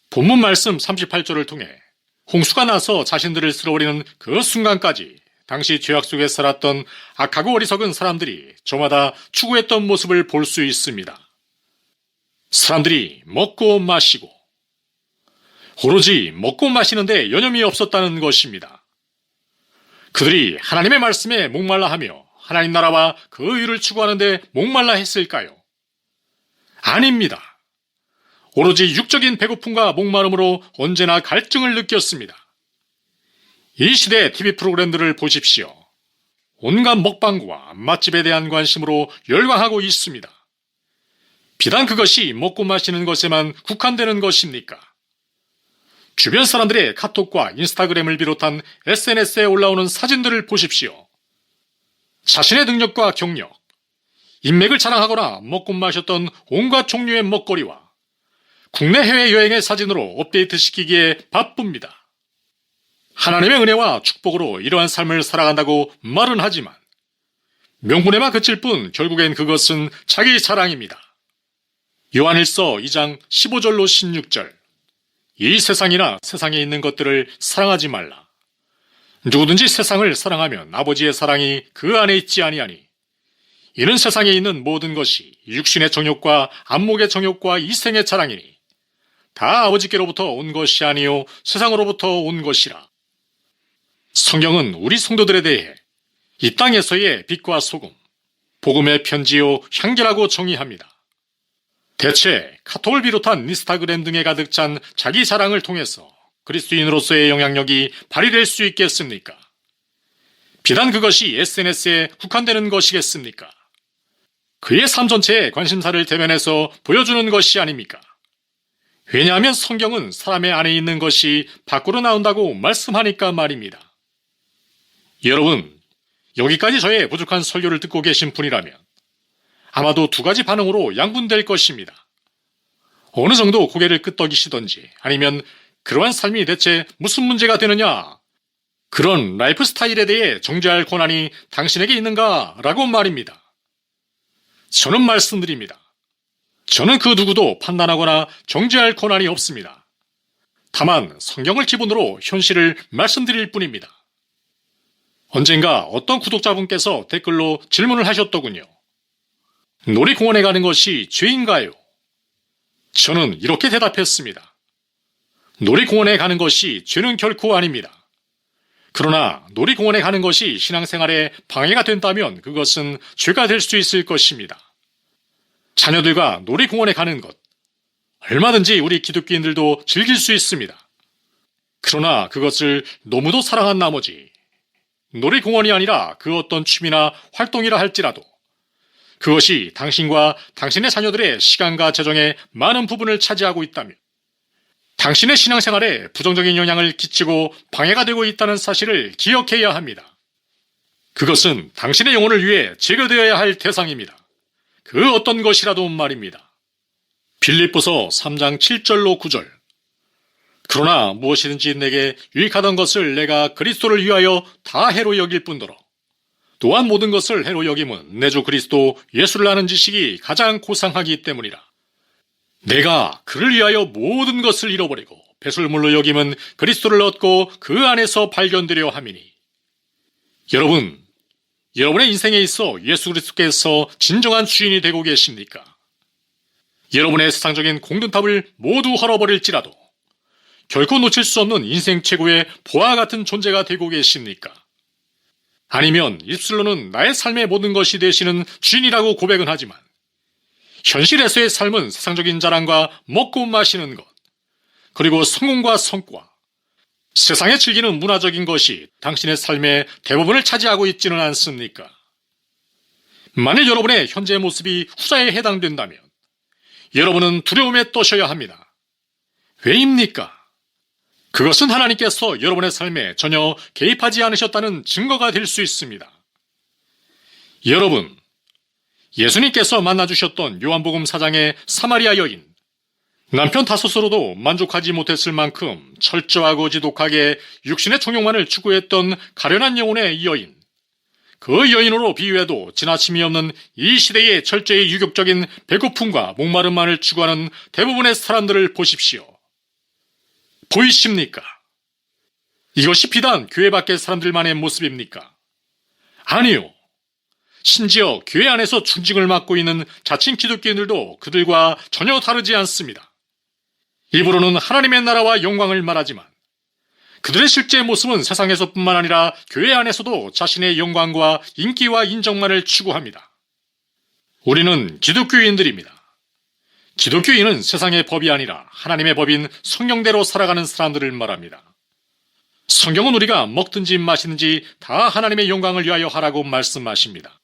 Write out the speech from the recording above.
본문 말씀 38절을 통해 홍수가 나서 자신들을 쓸어버리는 그 순간까지 당시 죄악 속에 살았던 악하고 어리석은 사람들이 저마다 추구했던 모습을 볼 수 있습니다. 사람들이 먹고 마시고 오로지 먹고 마시는데 여념이 없었다는 것입니다. 그들이 하나님의 말씀에 목말라 하며 하나님 나라와 그 의를 추구하는데 목말라 했을까요? 아닙니다. 오로지 육적인 배고픔과 목마름으로 언제나 갈증을 느꼈습니다. 이 시대의 TV 프로그램들을 보십시오. 온갖 먹방과 맛집에 대한 관심으로 열광하고 있습니다. 비단 그것이 먹고 마시는 것에만 국한되는 것입니까? 주변 사람들의 카톡과 인스타그램을 비롯한 SNS에 올라오는 사진들을 보십시오. 자신의 능력과 경력, 인맥을 자랑하거나 먹고 마셨던 온갖 종류의 먹거리와 국내 해외 여행의 사진으로 업데이트시키기에 바쁩니다. 하나님의 은혜와 축복으로 이러한 삶을 살아간다고 말은 하지만 명분에만 그칠 뿐 결국엔 그것은 자기 자랑입니다. 요한일서 2장 15절로 16절. 이 세상이나 세상에 있는 것들을 사랑하지 말라. 누구든지 세상을 사랑하면 아버지의 사랑이 그 안에 있지 아니하니 이는 세상에 있는 모든 것이 육신의 정욕과 안목의 정욕과 이생의 자랑이니 다 아버지께로부터 온 것이 아니요 세상으로부터 온 것이라. 성경은 우리 성도들에 대해 이 땅에서의 빛과 소금, 복음의 편지요 향기라고 정의합니다. 대체 카톡을 비롯한 인스타그램 등에 가득 찬 자기 자랑을 통해서 그리스도인으로서의 영향력이 발휘될 수 있겠습니까? 비단 그것이 SNS에 국한되는 것이겠습니까? 그의 삶 전체에 관심사를 대면해서 보여주는 것이 아닙니까? 왜냐하면 성경은 사람의 안에 있는 것이 밖으로 나온다고 말씀하니까 말입니다. 여러분, 여기까지 저의 부족한 설교를 듣고 계신 분이라면 아마도 두 가지 반응으로 양분될 것입니다. 어느 정도 고개를 끄덕이시던지 아니면 그러한 삶이 대체 무슨 문제가 되느냐? 그런 라이프 스타일에 대해 정죄할 권한이 당신에게 있는가? 라고 말입니다. 저는 말씀드립니다. 저는 그 누구도 판단하거나 정죄할 권한이 없습니다. 다만 성경을 기본으로 현실을 말씀드릴 뿐입니다. 언젠가 어떤 구독자분께서 댓글로 질문을 하셨더군요. 놀이공원에 가는 것이 죄인가요? 저는 이렇게 대답했습니다. 놀이공원에 가는 것이 죄는 결코 아닙니다. 그러나 놀이공원에 가는 것이 신앙생활에 방해가 된다면 그것은 죄가 될 수 있을 것입니다. 자녀들과 놀이공원에 가는 것, 얼마든지 우리 기독교인들도 즐길 수 있습니다. 그러나 그것을 너무도 사랑한 나머지 놀이공원이 아니라 그 어떤 취미나 활동이라 할지라도 그것이 당신과 당신의 자녀들의 시간과 재정의 많은 부분을 차지하고 있다면 당신의 신앙생활에 부정적인 영향을 끼치고 방해가 되고 있다는 사실을 기억해야 합니다. 그것은 당신의 영혼을 위해 제거되어야 할 대상입니다. 그 어떤 것이라도 말입니다. 빌립보서 3장 7절로 9절. 그러나 무엇이든지 내게 유익하던 것을 내가 그리스도를 위하여 다 해로 여길 뿐더러 또한 모든 것을 해로 여김은 내 주 그리스도 예수를 아는 지식이 가장 고상하기 때문이라. 내가 그를 위하여 모든 것을 잃어버리고 배설물로 여김은 그리스도를 얻고 그 안에서 발견되려 함이니. 여러분, 여러분의 인생에 있어 예수 그리스도께서 진정한 주인이 되고 계십니까? 여러분의 세상적인 공든탑을 모두 헐어버릴지라도 결코 놓칠 수 없는 인생 최고의 보화 같은 존재가 되고 계십니까? 아니면 입술로는 나의 삶의 모든 것이 되시는 주인이라고 고백은 하지만 현실에서의 삶은 세상적인 자랑과 먹고 마시는 것, 그리고 성공과 성과, 세상에 즐기는 문화적인 것이 당신의 삶의 대부분을 차지하고 있지는 않습니까? 만일 여러분의 현재 모습이 후자에 해당된다면 여러분은 두려움에 떠셔야 합니다. 왜입니까? 그것은 하나님께서 여러분의 삶에 전혀 개입하지 않으셨다는 증거가 될 수 있습니다. 여러분, 예수님께서 만나주셨던 요한복음 4장의 사마리아 여인, 남편 다섯으로도 만족하지 못했을 만큼 철저하고 지독하게 육신의 종욕만을 추구했던 가련한 영혼의 여인, 그 여인으로 비유해도 지나침이 없는 이 시대의 철저히 유격적인 배고픔과 목마름만을 추구하는 대부분의 사람들을 보십시오. 보이십니까? 이것이 비단 교회 밖의 사람들만의 모습입니까? 아니요. 심지어 교회 안에서 중직을 맡고 있는 자칭 기독교인들도 그들과 전혀 다르지 않습니다. 입으로는 하나님의 나라와 영광을 말하지만 그들의 실제 모습은 세상에서뿐만 아니라 교회 안에서도 자신의 영광과 인기와 인정만을 추구합니다. 우리는 기독교인들입니다. 기독교인은 세상의 법이 아니라 하나님의 법인 성경대로 살아가는 사람들을 말합니다. 성경은 우리가 먹든지 마시든지 다 하나님의 영광을 위하여 하라고 말씀하십니다.